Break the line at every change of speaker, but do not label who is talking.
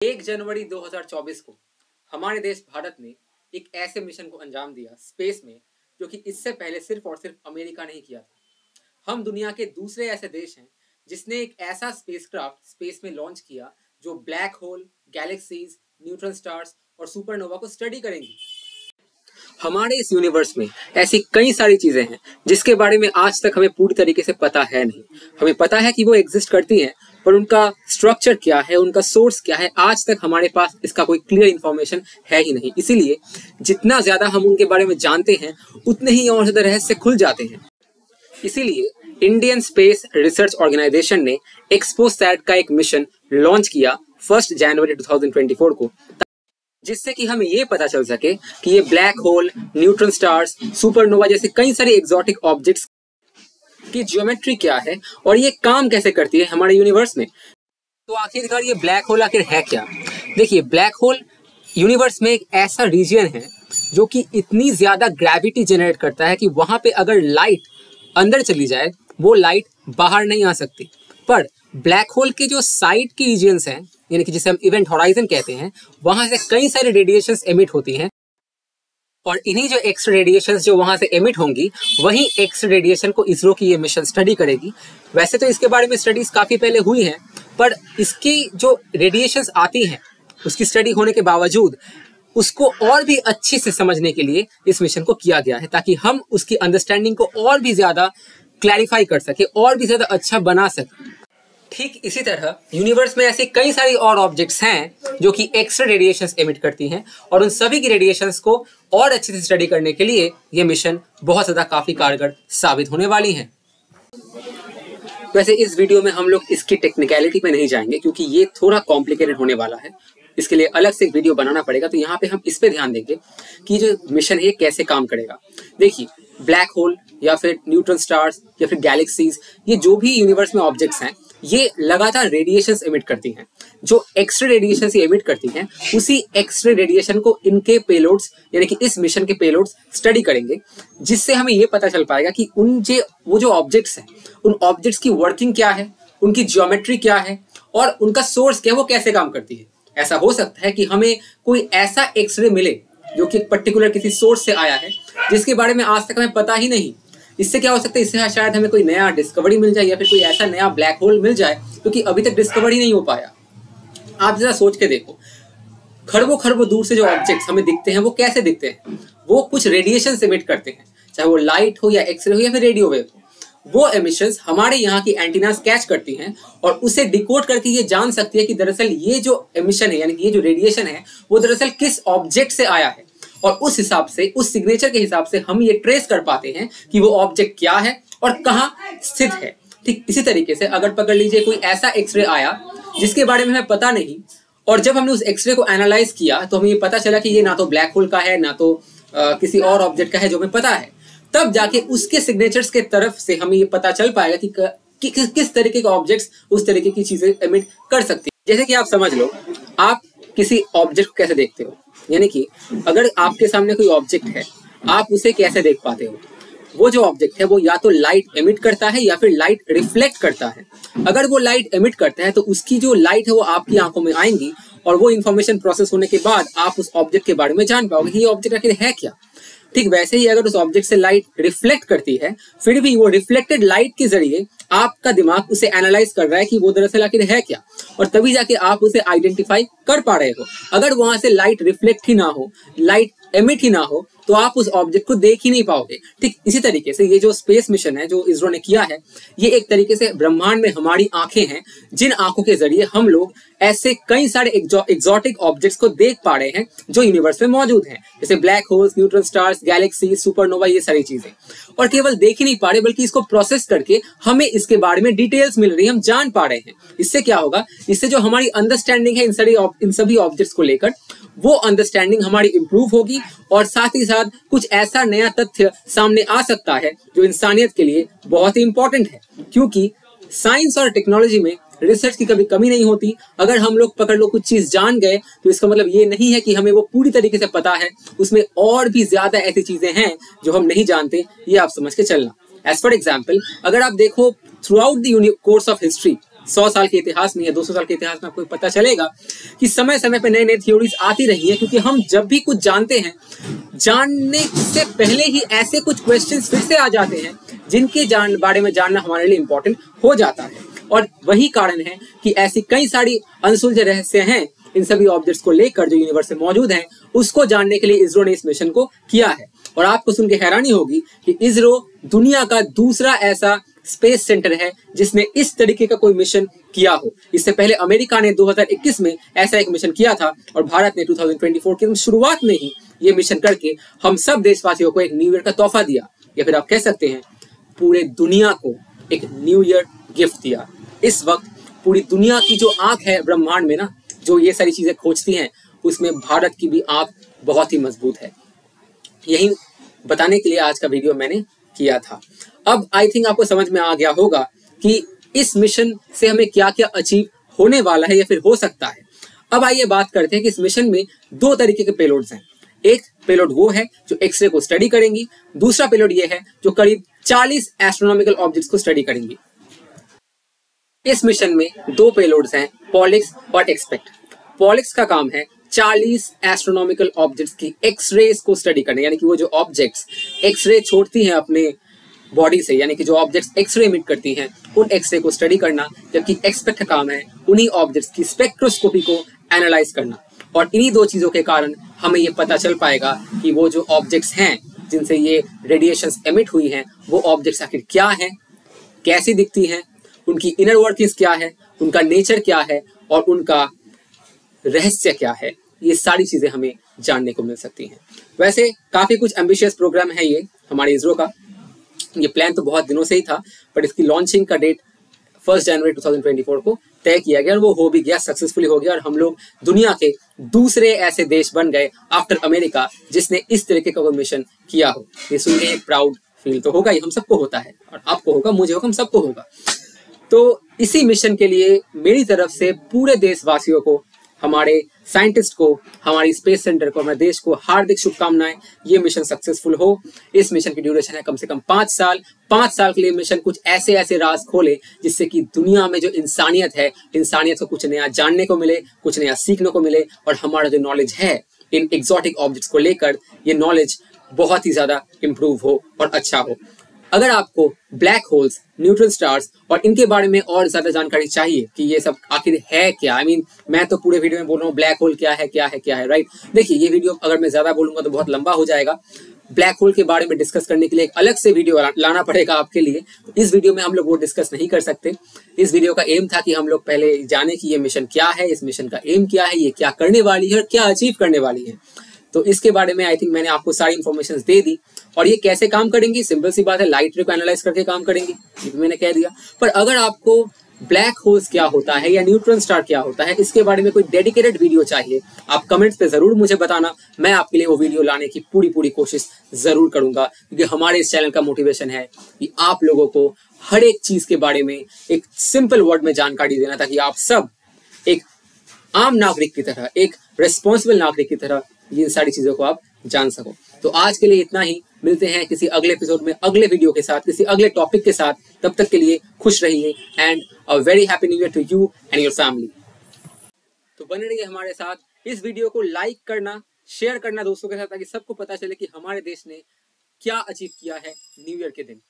1 जनवरी 2024 को हमारे देश भारत ने एक ऐसे मिशन को अंजाम दिया स्पेस में, जो कि इससे पहले सिर्फ और सिर्फ अमेरिका ने ही किया था। हम दुनिया के दूसरे ऐसे देश हैं जिसने एक ऐसा स्पेसक्राफ्ट स्पेस में लॉन्च किया जो black hole, galaxies, neutron stars और सुपरनोवा को स्टडी करेंगी। हमारे इस यूनिवर्स में ऐसी कई सारी चीजें हैं जिसके बारे में आज तक हमें पूरी तरीके से पता है नहीं। हमें पता है कि वो एग्जिस्ट करती हैं, पर उनका स्ट्रक्चर क्या है, उनका सोर्स क्या है, आज तक हमारे पास इसका कोई क्लियर इंफॉर्मेशन है ही नहीं। इसीलिए जितना ज्यादा हम उनके बारे में जानते हैं उतने ही और ज्यादा रहस्य खुल जाते हैं। इसीलिए इंडियन स्पेस रिसर्च ऑर्गेनाइजेशन ने एक्सपोसैट का एक मिशन लॉन्च किया 1 जनवरी 2024 को, जिससे कि हमें ये पता चल सके कि ये black hole, neutron stars, supernova जैसे कई सारे एग्जॉटिक ऑब्जेक्ट्स की ज्योमेट्री क्या है और ये काम कैसे करती है हमारे यूनिवर्स में। तो आखिरकार ये ब्लैक होल आखिर है क्या? देखिए, ब्लैक होल यूनिवर्स में एक ऐसा रीजन है जो कि इतनी ज्यादा ग्रेविटी जनरेट करता है कि वहां पे अगर लाइट अंदर चली जाए वो लाइट बाहर नहीं आ सकती। पर ब्लैक होल के जो साइड की रीजन्स हैं, यानी कि जिसे हम इवेंट होराइजन कहते हैं, वहां से कई सारी रेडिएशंस एमिट होती हैं और इन्हीं जो एक्स रेडिएशंस जो वहां से एमिट होंगी, वही एक्स रेडिएशन को इसरो की ये मिशन स्टडी करेगी। वैसे तो इसके बारे में स्टडीज काफी पहले हुई हैं, पर इसकी जो रेडिएशंस आती हैं उसकी स्टडी होने के बावजूद उसको और भी अच्छे से समझने के लिए इस मिशन को किया गया है, ताकि हम उसकी अंडरस्टैंडिंग को और भी ज्यादा क्लैरिफाई कर सके और भी ज्यादा अच्छा बना सके। ठीक इसी तरह यूनिवर्स में ऐसे कई सारी और ऑब्जेक्ट्स हैं जो कि एक्स रे रेडिएशंस एमिट करती हैं, और उन सभी की रेडिएशंस को और अच्छे से स्टडी करने के लिए ये मिशन बहुत ज्यादा काफी कारगर साबित होने वाली है। वैसे इस वीडियो में हम लोग इसकी टेक्निकलिटी पे नहीं जाएंगे क्योंकि ये थोड़ा कॉम्प्लिकेटेड होने वाला है। इसके लिए अलग से एक वीडियो बनाना पड़ेगा, तो यहाँ पे हम इस पे ध्यान देंगे कि जो मिशन है कैसे काम करेगा। देखिए, ब्लैक होल या फिर न्यूट्रॉन स्टार्स या फिर गैलेक्सीज, ये जो भी यूनिवर्स में ऑब्जेक्ट्स हैं, ये लगातार रेडिएशंस एमिट करती हैं। जो एक्सरे रेडिएशंस एमिट करती हैं, उसी एक्सरे रेडिएशन को इनके पेलोड्स यानी कि इस मिशन के पेलोड्स स्टडी करेंगे, जिससे हमें ये पता चल पाएगा कि वो जो ऑब्जेक्ट्स हैं, उन ऑब्जेक्ट्स की वर्किंग क्या है, उनकी ज्योमेट्री क्या है और उनका सोर्स क्या है, वो कैसे काम करती है। ऐसा हो सकता है कि हमें कोई ऐसा एक्सरे मिले जो कि पर्टिकुलर किसी सोर्स से आया है, जिसके बारे में आज तक हमें पता ही नहीं। इससे क्या हो सकता है, इससे शायद हमें कोई नया डिस्कवरी मिल जाए या फिर कोई ऐसा नया ब्लैक होल मिल जाए जो कि अभी तक डिस्कवर ही नहीं हो पाया। आप जरा सोच के देखो, खरबों खरबों दूर से जो ऑब्जेक्ट्स हमें दिखते हैं वो कैसे दिखते हैं? वो कुछ रेडिएशन एमिट करते हैं, चाहे वो लाइट हो या एक्सरे हो या फिर रेडियो वेव हो। वो एमिशंस हमारे यहाँ की एंटीनास कैच करती हैं और उसे डिकोड करके ये जान सकती है कि दरअसल ये जो एमिशन है यानी कि ये जो रेडिएशन है वो दरअसल किस ऑब्जेक्ट से आया है, और उस हिसाब से, उस सिग्नेचर के हिसाब से हम ये ट्रेस कर पाते हैं कि वो ऑब्जेक्ट क्या है और कहाँ स्थित है। ठीक इसी तरीके से अगर पकड़ लीजिए कोई ऐसा एक्सरे आया जिसके बारे में हमें पता नहीं, और जब हमने उस एक्सरे को एनालाइज किया तो हमें ये पता चला कि ये ना तो ब्लैक होल का है ना तो किसी और ऑब्जेक्ट का है जो हमें पता है, तब जाके उसके सिग्नेचर्स के तरफ से हमें ये पता चल पाएगा कि किस तरीके के ऑब्जेक्ट्स उस तरीके की चीजें एमिट कर सकती है। जैसे कि आप समझ लो, आप किसी ऑब्जेक्ट को कैसे देखते हो, यानी कि अगर आपके सामने कोई ऑब्जेक्ट है, आप उसे कैसे देख पाते हो? वो जो ऑब्जेक्ट है वो या तो लाइट एमिट करता है या फिर लाइट रिफ्लेक्ट करता है। अगर वो लाइट एमिट करता है तो उसकी जो लाइट है वो आपकी आंखों में आएंगी और वो इन्फॉर्मेशन प्रोसेस होने के बाद आप उस ऑब्जेक्ट के बारे में जान पाओगे कि ये ऑब्जेक्ट आखिर है क्या। ठीक वैसे ही अगर उस ऑब्जेक्ट से लाइट रिफ्लेक्ट करती है, फिर भी वो रिफ्लेक्टेड लाइट के जरिए आपका दिमाग उसे एनालाइज कर रहा है कि वो दरअसल आखिर है क्या, और तभी जाके आप उसे आइडेंटिफाई कर पा रहे हो। अगर वहां से लाइट रिफ्लेक्ट ही ना हो, लाइट एमिट ही ना हो, तो आप उस ऑब्जेक्ट को देख ही नहीं पाओगे। ठीक इसी तरीके से ये जो स्पेस मिशन है जो इसरो ने किया है, ये एक तरीके से ब्रह्मांड में हमारी आंखें हैं, जिन आंखों के जरिए हम लोग ऐसे कई सारे एग्जॉटिक ऑब्जेक्ट्स को देख पा रहे हैं जो यूनिवर्स में मौजूद हैं, जैसे black holes, neutron stars, Galaxy, supernova, ये सारी चीजें। और केवल देख ही नहीं पा रहे बल्कि इसको प्रोसेस करके हमें इसके बारे में डिटेल्स मिल रही है, हम जान पा रहे हैं। इससे क्या होगा, इससे जो हमारी अंडरस्टैंडिंग है इन सभी ऑब्जेक्ट्स को लेकर, वो अंडरस्टैंडिंग हमारी इंप्रूव होगी और साथ ही साथ कुछ ऐसा नया तथ्य सामने आ सकता है जो इंसानियत के लिए बहुत ही इंपॉर्टेंट है, क्योंकि साइंस और टेक्नोलॉजी में रिसर्च की कभी कमी नहीं होती। अगर हम लोग पकड़ लो कुछ चीज जान गए तो इसका मतलब ये नहीं है कि हमें वो पूरी तरीके से पता है, उसमें और भी ज्यादा ऐसी चीजें हैं जो हम नहीं जानते, ये आप समझ के चलना। एज फॉर एग्जाम्पल, अगर आप देखो through out the course of history 100 साल के इतिहास में या 200 साल के इतिहास में आपको पता चलेगा कि समय समय पे नए नए थ्योरीज आती रही हैं, क्योंकि हम जब भी कुछ जानते हैं, जानने से पहले ही ऐसे कुछ क्वेश्चंस फिर से आ जाते हैं जिनके बारे में जानना हमारे लिए इंपॉर्टेंट हो जाता है। और वही कारण है कि ऐसी कई सारी अनसुलझे रहस्य हैं इन सभी ऑब्जेक्ट्स को लेकर जो यूनिवर्स में मौजूद हैं, उसको जानने के लिए इसरो ने इस मिशन को किया है। और आपको सुन के हैरानी होगी कि इसरो दुनिया का दूसरा ऐसा स्पेस सेंटर है जिसने इस तरीके का कोई मिशन किया हो। इससे पहले अमेरिका ने 2021 में ऐसा एक मिशन किया था और भारत ने 2024 की शुरुआत में ही ये मिशन करके हम सब देशवासियों को एक न्यू ईयर का तोहफा दिया, या फिर आप कह सकते हैं पूरे दुनिया को एक न्यू ईयर गिफ्ट दिया। इस वक्त पूरी दुनिया की जो आंख है ब्रह्मांड में ना, जो ये सारी चीजें खोजती हैं, उसमें भारत की भी आंख बहुत ही मजबूत है। यही बताने के लिए आज का वीडियो मैंने किया था। अब आई थिंक आपको समझ में आ गया होगा कि इस मिशन से हमें क्या क्या अचीव होने वाला है या फिर हो सकता है। अब आइए बात करते हैं कि इस मिशन में 2 तरीके के पेलोड्स हैं। एक पेलोड वो है जो एक्सरे को स्टडी करेंगी, दूसरा पेलोड ये है जो करीब 40 एस्ट्रोनॉमिकल ऑब्जेक्ट्स को स्टडी करेंगी। इस मिशन में 2 पेलोड्स हैं, पॉलिक्स और एक्सपेक्ट। पॉलिक्स का काम है 40 एस्ट्रोनॉमिकल ऑब्जेक्ट्स की एक्सरेज को स्टडी करना, यानी कि वो जो ऑब्जेक्ट्स एक्सरे छोड़ती हैं अपने बॉडी से, यानी कि जो ऑब्जेक्ट्स एक्सरे इमिट करती हैं, उन एक्सरे को स्टडी करना। जबकि एक्सपेक्ट का काम है उन्हीं ऑब्जेक्ट्स की स्पेक्ट्रोस्कोपी को एनालाइज करना। और इन्हीं 2 चीजों के कारण हमें ये पता चल पाएगा कि वो जो ऑब्जेक्ट्स हैं जिनसे ये रेडिएशंस एमिट हुई हैं, वो ऑब्जेक्ट्स आखिर क्या हैं, कैसी दिखती हैं, उनकी इनर वर्किंग्स क्या है, उनका नेचर क्या है और उनका रहस्य क्या है। ये सारी चीजें हमें जानने को मिल सकती हैं। वैसे काफी कुछ एम्बिशियस प्रोग्राम है ये हमारे इसरो का। ये प्लान तो बहुत दिनों से ही था, बट इसकी लॉन्चिंग का डेट 1 जनवरी 2024 को तय किया गया और वो हो भी गया, सक्सेसफुली हो गया। और हम लोग दुनिया के दूसरे ऐसे देश बन गए आफ्टर अमेरिका जिसने इस तरीके का कोई मिशन किया हो। ये सुन के एक प्राउड फील तो होगा ही, हम सबको होता है, और आपको होगा, मुझे होगा, हम सबको होगा। तो इसी मिशन के लिए मेरी तरफ से पूरे देशवासियों को, हमारे साइंटिस्ट को, हमारी स्पेस सेंटर को, हमारे देश को हार्दिक शुभकामनाएं। ये मिशन सक्सेसफुल हो। इस मिशन की ड्यूरेशन है कम से कम 5 साल। 5 साल के लिए मिशन कुछ ऐसे ऐसे राज खोले जिससे कि दुनिया में जो इंसानियत है, इंसानियत को कुछ नया जानने को मिले, कुछ नया सीखने को मिले, और हमारा जो नॉलेज है इन एग्जॉटिक ऑब्जेक्ट्स को लेकर, ये नॉलेज बहुत ही ज्यादा इम्प्रूव हो और अच्छा हो। अगर आपको ब्लैक होल्स, न्यूट्रॉन स्टार्स और इनके बारे में और ज्यादा जानकारी चाहिए कि ये सब आखिर है क्या, मैं तो पूरे वीडियो में बोल रहा हूँ ब्लैक होल क्या है क्या है क्या है, राइट। देखिए, ये वीडियो अगर मैं ज्यादा बोलूंगा तो बहुत लंबा हो जाएगा। ब्लैक होल के बारे में डिस्कस करने के लिए एक अलग से वीडियो लाना पड़ेगा आपके लिए। तो इस वीडियो में हम लोग वो डिस्कस नहीं कर सकते। इस वीडियो का एम था कि हम लोग पहले जाने कि ये मिशन क्या है, इस मिशन का एम क्या है, ये क्या करने वाली है और क्या अचीव करने वाली है। तो इसके बारे में आई थिंक मैंने आपको सारी इन्फॉर्मेशन दे दी। और ये कैसे काम करेंगी, सिंपल सी बात है, लाइट रे को एनालाइज करके काम करेंगी, ये भी मैंने कह दिया। पर अगर आपको ब्लैक होल्स क्या होता है या न्यूट्रॉन स्टार क्या होता है, इसके बारे में कोई डेडिकेटेड वीडियो चाहिए, आप कमेंट्स पे जरूर मुझे बताना। मैं आपके लिए वो वीडियो लाने की पूरी कोशिश जरूर करूंगा, क्योंकि हमारे इस चैनल का मोटिवेशन है कि आप लोगों को हर एक चीज के बारे में एक सिंपल वर्ड में जानकारी देना, ताकि आप सब एक आम नागरिक की तरह, एक रिस्पॉन्सिबल नागरिक की तरह इन सारी चीजों को आप जान सको। तो आज के लिए इतना ही। मिलते हैं किसी अगले एपिसोड में, अगले वीडियो के साथ, किसी अगले टॉपिक के साथ। तब तक के लिए खुश रहिए and a very happy new year to you and your family. तो बने रहिए हमारे साथ। इस वीडियो को लाइक करना, शेयर करना दोस्तों के साथ, ताकि सबको पता चले कि हमारे देश ने क्या अचीव किया है न्यू ईयर के दिन।